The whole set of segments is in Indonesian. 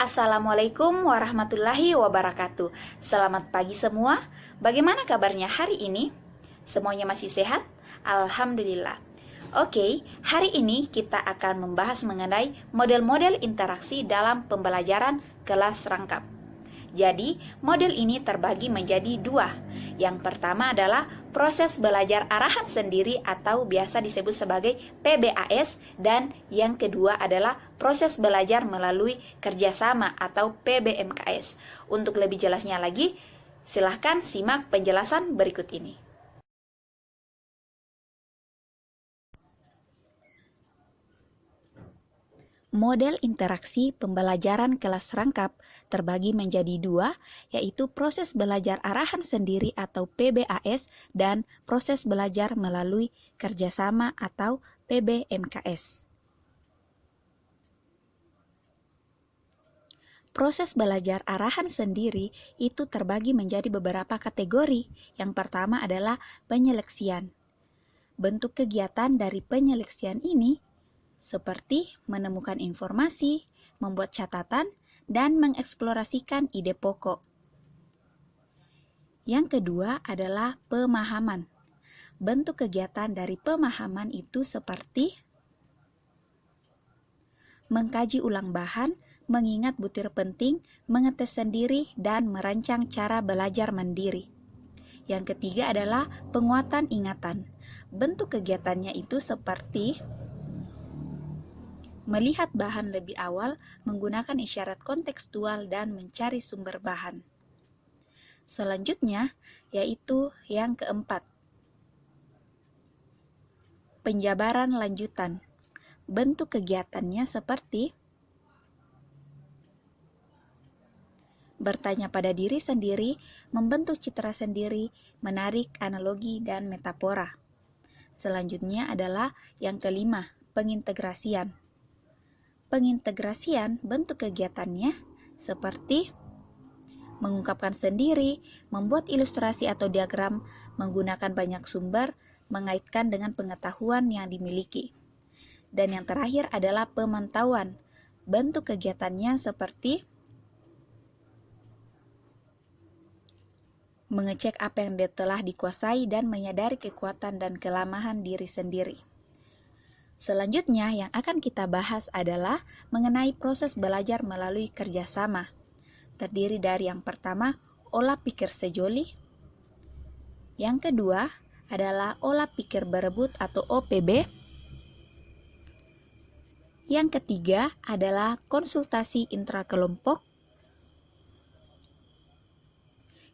Assalamualaikum warahmatullahi wabarakatuh. Selamat pagi semua. Bagaimana kabarnya hari ini? Semuanya masih sehat? Alhamdulillah. Oke, hari ini kita akan membahas mengenai model-model interaksi dalam pembelajaran kelas rangkap. Jadi, model ini terbagi menjadi dua. Yang pertama adalah proses belajar arahan sendiri atau biasa disebut sebagai PBAS, dan yang kedua adalah proses belajar melalui kerjasama atau PBMKS. Untuk lebih jelasnya lagi, silahkan simak penjelasan berikut ini. Model interaksi pembelajaran kelas rangkap terbagi menjadi dua, yaitu proses belajar arahan sendiri atau PBAS dan proses belajar melalui kerjasama atau PBMKS. Proses belajar arahan sendiri itu terbagi menjadi beberapa kategori. Yang pertama adalah penyeleksian. Bentuk kegiatan dari penyeleksian ini seperti menemukan informasi, membuat catatan, dan mengeksplorasikan ide pokok. Yang kedua adalah pemahaman. Bentuk kegiatan dari pemahaman itu seperti mengkaji ulang bahan, mengingat butir penting, mengetes sendiri, dan merancang cara belajar mandiri. Yang ketiga adalah penguatan ingatan. Bentuk kegiatannya itu seperti melihat bahan lebih awal, menggunakan isyarat kontekstual, dan mencari sumber bahan. Selanjutnya, yaitu yang keempat, penjabaran lanjutan. Bentuk kegiatannya seperti bertanya pada diri sendiri, membentuk citra sendiri, menarik analogi dan metafora. Selanjutnya adalah yang kelima, pengintegrasian. Pengintegrasian bentuk kegiatannya seperti mengungkapkan sendiri, membuat ilustrasi atau diagram, menggunakan banyak sumber, mengaitkan dengan pengetahuan yang dimiliki. Dan yang terakhir adalah pemantauan. Bentuk kegiatannya seperti mengecek apa yang telah dikuasai dan menyadari kekuatan dan kelemahan diri sendiri. Selanjutnya yang akan kita bahas adalah mengenai proses belajar melalui kerjasama. Terdiri dari yang pertama, olah pikir sejoli. Yang kedua adalah olah pikir berebut atau OPB. Yang ketiga adalah konsultasi intrakelompok.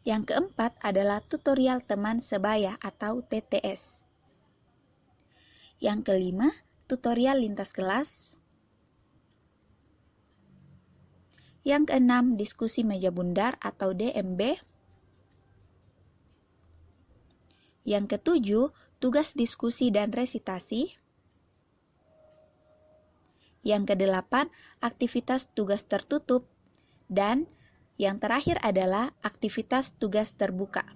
Yang keempat adalah tutorial teman sebaya atau TTS. Yang kelima, tutorial lintas kelas. Yang keenam, diskusi meja bundar atau DMB. Yang ketujuh, tugas diskusi dan resitasi. Yang kedelapan, aktivitas tugas tertutup. Dan yang terakhir adalah aktivitas tugas terbuka.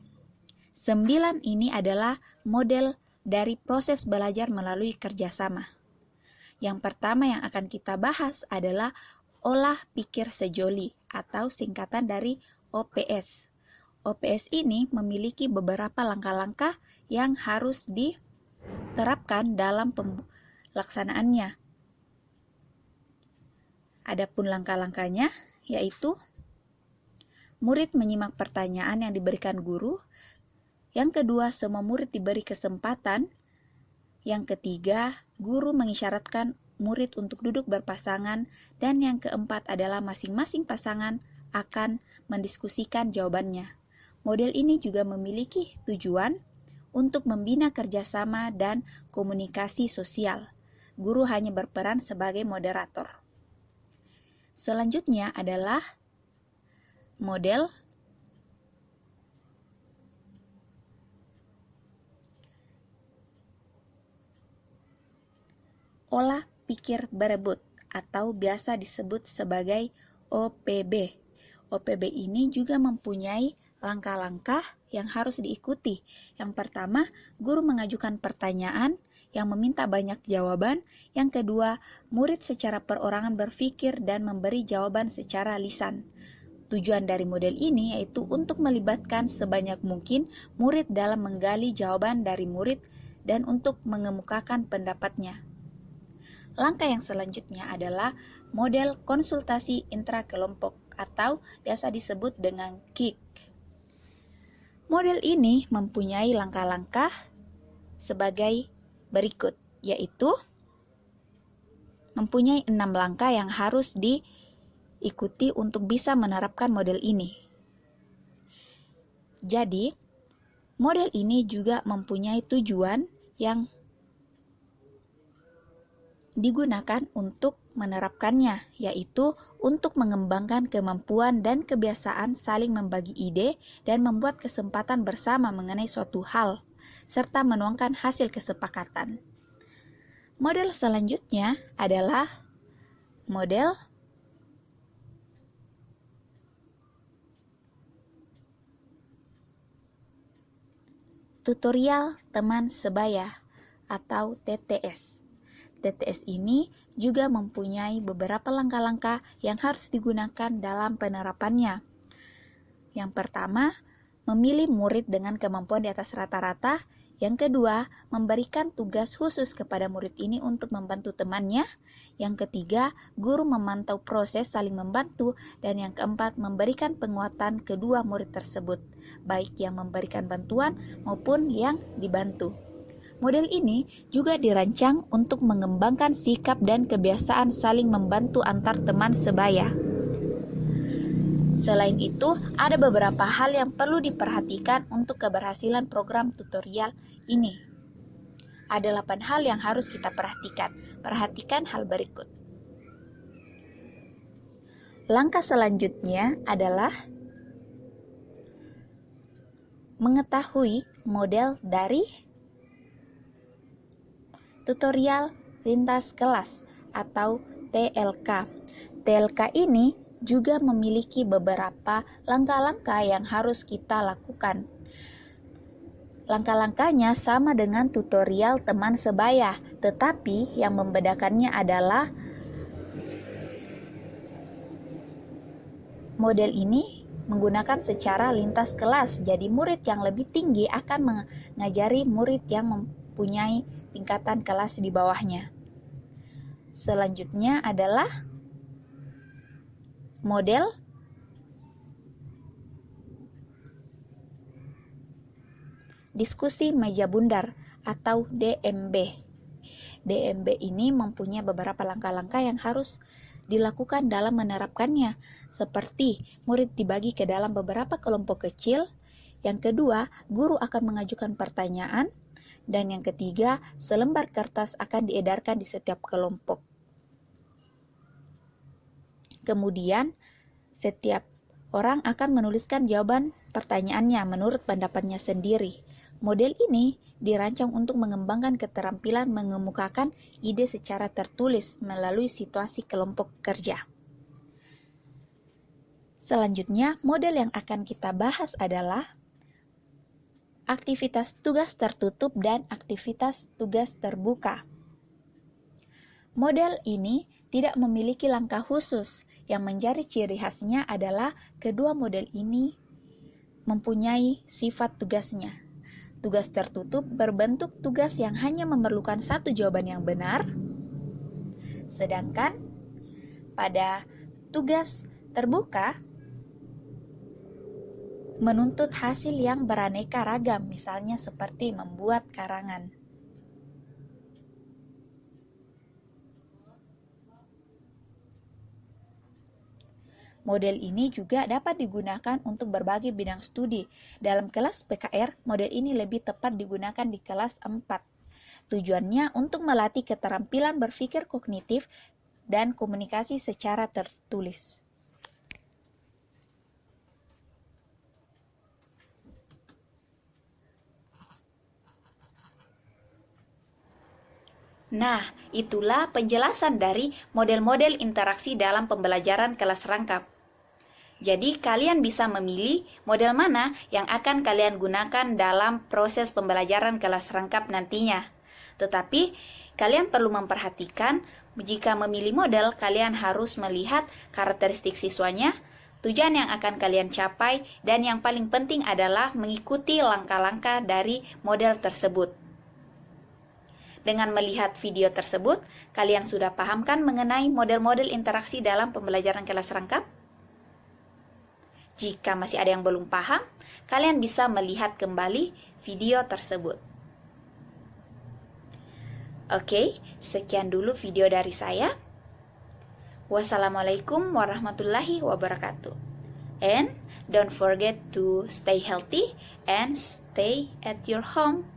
9 ini adalah model dari proses belajar melalui kerjasama. Yang pertama yang akan kita bahas adalah olah pikir sejoli atau singkatan dari OPS. OPS ini memiliki beberapa langkah-langkah yang harus diterapkan dalam pelaksanaannya. Adapun langkah-langkahnya yaitu murid menyimak pertanyaan yang diberikan guru. Yang kedua, semua murid diberi kesempatan. Yang ketiga, guru mengisyaratkan murid untuk duduk berpasangan. Dan yang keempat adalah masing-masing pasangan akan mendiskusikan jawabannya. Model ini juga memiliki tujuan untuk membina kerjasama dan komunikasi sosial. Guru hanya berperan sebagai moderator. Selanjutnya adalah model olah pikir berebut atau biasa disebut sebagai OPB. OPB ini juga mempunyai langkah-langkah yang harus diikuti. Yang pertama, guru mengajukan pertanyaan. yang meminta banyak jawaban. Yang kedua, murid secara perorangan berpikir dan memberi jawaban secara lisan. Tujuan dari model ini yaitu untuk melibatkan sebanyak mungkin murid dalam menggali jawaban dari murid dan untuk mengemukakan pendapatnya. Langkah yang selanjutnya adalah model konsultasi intrakelompok atau biasa disebut dengan KIK. Model ini mempunyai langkah-langkah sebagai berikut, yaitu mempunyai 6 langkah yang harus diikuti untuk bisa menerapkan model ini. Jadi, model ini juga mempunyai tujuan yang digunakan untuk menerapkannya, yaitu untuk mengembangkan kemampuan dan kebiasaan saling membagi ide dan membuat kesempatan bersama mengenai suatu hal, serta menuangkan hasil kesepakatan. Model selanjutnya adalah model tutorial teman sebaya atau TTS. TTS ini juga mempunyai beberapa langkah-langkah yang harus digunakan dalam penerapannya. Yang pertama, memilih murid dengan kemampuan di atas rata-rata. Yang kedua, memberikan tugas khusus kepada murid ini untuk membantu temannya. Yang ketiga, guru memantau proses saling membantu. Dan yang keempat, memberikan penguatan kedua murid tersebut, baik yang memberikan bantuan maupun yang dibantu. Model ini juga dirancang untuk mengembangkan sikap dan kebiasaan saling membantu antar teman sebaya. Selain itu, ada beberapa hal yang perlu diperhatikan untuk keberhasilan program tutorial ini. Ada 8 hal yang harus kita perhatikan. Perhatikan hal berikut. Langkah selanjutnya adalah mengetahui model dari tutorial lintas kelas atau TLK. TLK ini juga memiliki beberapa langkah-langkah yang harus kita lakukan. Langkah-langkahnya sama dengan tutorial teman sebaya, tetapi yang membedakannya adalah model ini menggunakan secara lintas kelas. Jadi murid yang lebih tinggi akan mengajari murid yang mempunyai tingkatan kelas di bawahnya. Selanjutnya adalah model diskusi meja bundar atau DMB. DMB ini mempunyai beberapa langkah-langkah yang harus dilakukan dalam menerapkannya, seperti murid dibagi ke dalam beberapa kelompok kecil. Yang kedua, guru akan mengajukan pertanyaan. Dan yang ketiga, selembar kertas akan diedarkan di setiap kelompok. Kemudian, setiap orang akan menuliskan jawaban pertanyaannya menurut pendapatnya sendiri. Model ini dirancang untuk mengembangkan keterampilan mengemukakan ide secara tertulis melalui situasi kelompok kerja. Selanjutnya, model yang akan kita bahas adalah aktivitas tugas tertutup dan aktivitas tugas terbuka. Model ini tidak memiliki langkah khusus. Yang menjadi ciri khasnya adalah kedua model ini mempunyai sifat tugasnya. Tugas tertutup berbentuk tugas yang hanya memerlukan satu jawaban yang benar. Sedangkan pada tugas terbuka menuntut hasil yang beraneka ragam, misalnya seperti membuat karangan. Model ini juga dapat digunakan untuk berbagai bidang studi. Dalam kelas PKR, model ini lebih tepat digunakan di kelas 4. Tujuannya untuk melatih keterampilan berpikir kognitif dan komunikasi secara tertulis. Nah, itulah penjelasan dari model-model interaksi dalam pembelajaran kelas rangkap. Jadi, kalian bisa memilih model mana yang akan kalian gunakan dalam proses pembelajaran kelas rangkap nantinya. Tetapi kalian perlu memperhatikan, jika memilih model, kalian harus melihat karakteristik siswanya, tujuan yang akan kalian capai, dan yang paling penting adalah mengikuti langkah-langkah dari model tersebut. Dengan melihat video tersebut, kalian sudah pahamkan mengenai model-model interaksi dalam pembelajaran kelas rangkap? Jika masih ada yang belum paham, kalian bisa melihat kembali video tersebut. Oke, sekian dulu video dari saya. Wassalamualaikum warahmatullahi wabarakatuh. And don't forget to stay healthy and stay at your home.